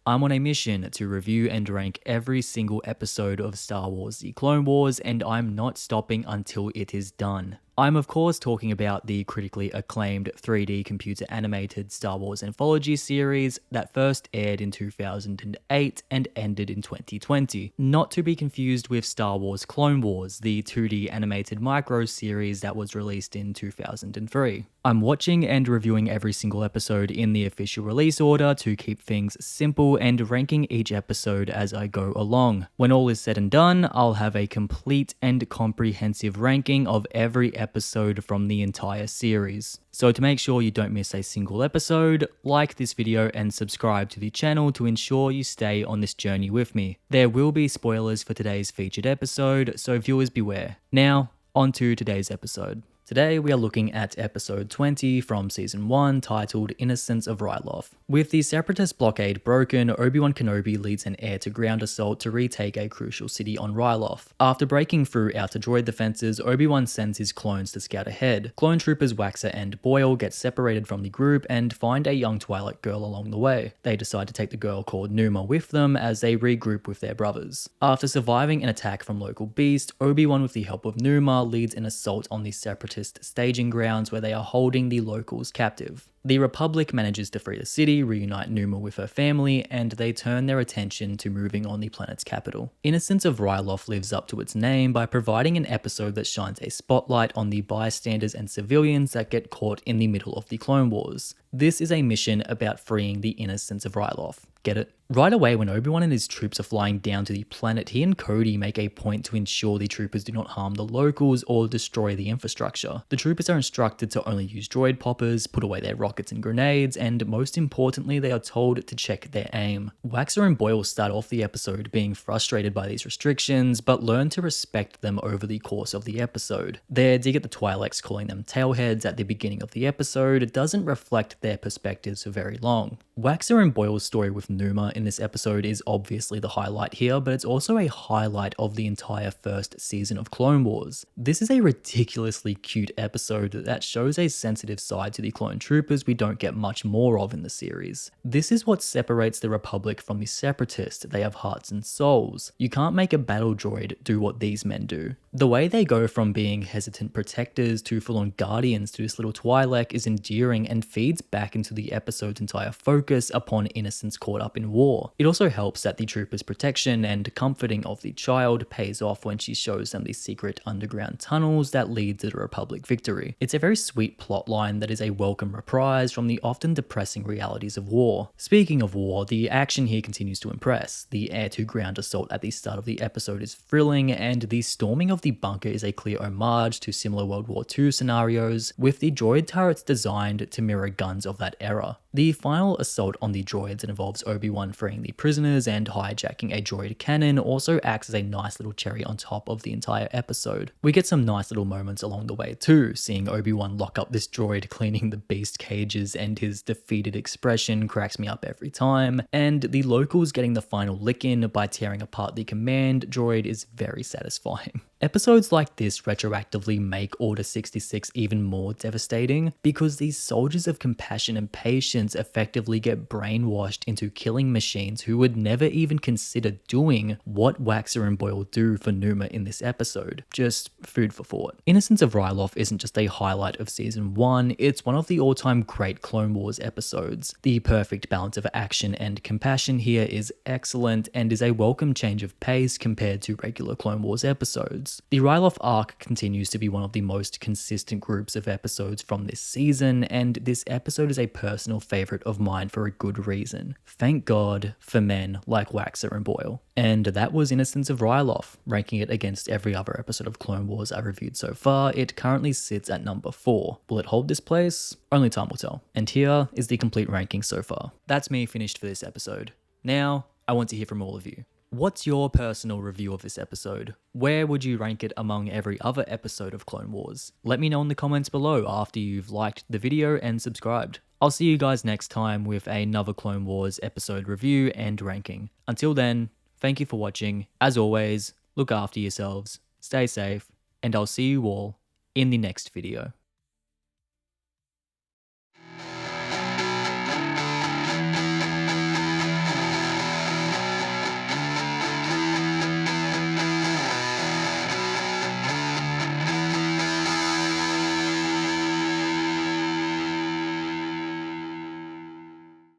I'm on a mission to review and rank every single episode of Star Wars The Clone Wars, and I'm not stopping until it is done. I'm of course talking about the critically acclaimed 3D computer animated Star Wars anthology series that first aired in 2008 and ended in 2020. Not to be confused with Star Wars Clone Wars, the 2D animated micro series that was released in 2003. I'm watching and reviewing every single episode in the official release order to keep things simple and ranking each episode as I go along. When all is said and done, I'll have a complete and comprehensive ranking of every episode from the entire series. So to make sure you don't miss a single episode, like this video and subscribe to the channel to ensure you stay on this journey with me. There will be spoilers for today's featured episode, so viewers beware. Now, on to today's episode. Today we are looking at episode 20 from season 1 titled Innocence of Ryloth. With the Separatist blockade broken, Obi-Wan Kenobi leads an air-to-ground assault to retake a crucial city on Ryloth. After breaking through outer droid defenses, Obi-Wan sends his clones to scout ahead. Clone troopers Waxer and Boyle get separated from the group and find a young Twi'lek girl along the way. They decide to take the girl called Numa with them as they regroup with their brothers. After surviving an attack from local beast, Obi-Wan with the help of Numa leads an assault on the Separatist staging grounds where they are holding the locals captive. The Republic manages to free the city, reunite Numa with her family, and they turn their attention to moving on the planet's capital. Innocence of Ryloth lives up to its name by providing an episode that shines a spotlight on the bystanders and civilians that get caught in the middle of the Clone Wars. This is a mission about freeing the innocence of Ryloth. Get it? Right away, when Obi-Wan and his troops are flying down to the planet, he and Cody make a point to ensure the troopers do not harm the locals or destroy the infrastructure. The troopers are instructed to only use droid poppers, put away their rockets and grenades, and most importantly, they are told to check their aim. Waxer and Boyle start off the episode being frustrated by these restrictions, but learn to respect them over the course of the episode. Their dig at the Twi'leks, calling them tailheads at the beginning of the episode, doesn't reflect their perspectives for very long. Waxer and Boyle's story with Numa in this episode is obviously the highlight here, but it's also a highlight of the entire first season of Clone Wars. This is a ridiculously cute episode that shows a sensitive side to the clone troopers we don't get much more of in the series. This is what separates the Republic from the Separatists. They have hearts and souls. You can't make a battle droid do what these men do. The way they go from being hesitant protectors to full-on guardians to this little Twi'lek is endearing and feeds back into the episode's entire focus upon innocence caught up in war. It also helps that the trooper's protection and comforting of the child pays off when she shows them the secret underground tunnels that lead to the Republic victory. It's a very sweet plotline that is a welcome reprise from the often depressing realities of war. Speaking of war, the action here continues to impress. The air-to-ground assault at the start of the episode is thrilling, and the storming of the bunker is a clear homage to similar World War II scenarios, with the droid turrets designed to mirror guns of that era. The final assault on the droids that involves Obi-Wan freeing the prisoners and hijacking a droid cannon also acts as a nice little cherry on top of the entire episode. We get some nice little moments along the way too, seeing Obi-Wan lock up this droid cleaning the beast cages, and his defeated expression cracks me up every time, and the locals getting the final lick in by tearing apart the command droid is very satisfying. Episodes like this retroactively make Order 66 even more devastating because these soldiers of compassion and patience effectively get brainwashed into killing machines who would never even consider doing what Waxer and Boyle do for Numa in this episode. Just food for thought. Innocence of Ryloth isn't just a highlight of season 1, it's one of the all-time great Clone Wars episodes. The perfect balance of action and compassion here is excellent and is a welcome change of pace compared to regular Clone Wars episodes. The Ryloth arc continues to be one of the most consistent groups of episodes from this season, and this episode is a personal favourite of mine for a good reason. Thank God for men like Waxer and Boyle. And that was Innocence of Ryloth. Ranking it against every other episode of Clone Wars I reviewed so far, it currently sits at number 4. Will it hold this place? Only time will tell. And here is the complete ranking so far. That's me finished for this episode. Now, I want to hear from all of you. What's your personal review of this episode? Where would you rank it among every other episode of Clone Wars? Let me know in the comments below after you've liked the video and subscribed. I'll see you guys next time with another Clone Wars episode review and ranking. Until then, thank you for watching. As always, look after yourselves, stay safe, and I'll see you all in the next video.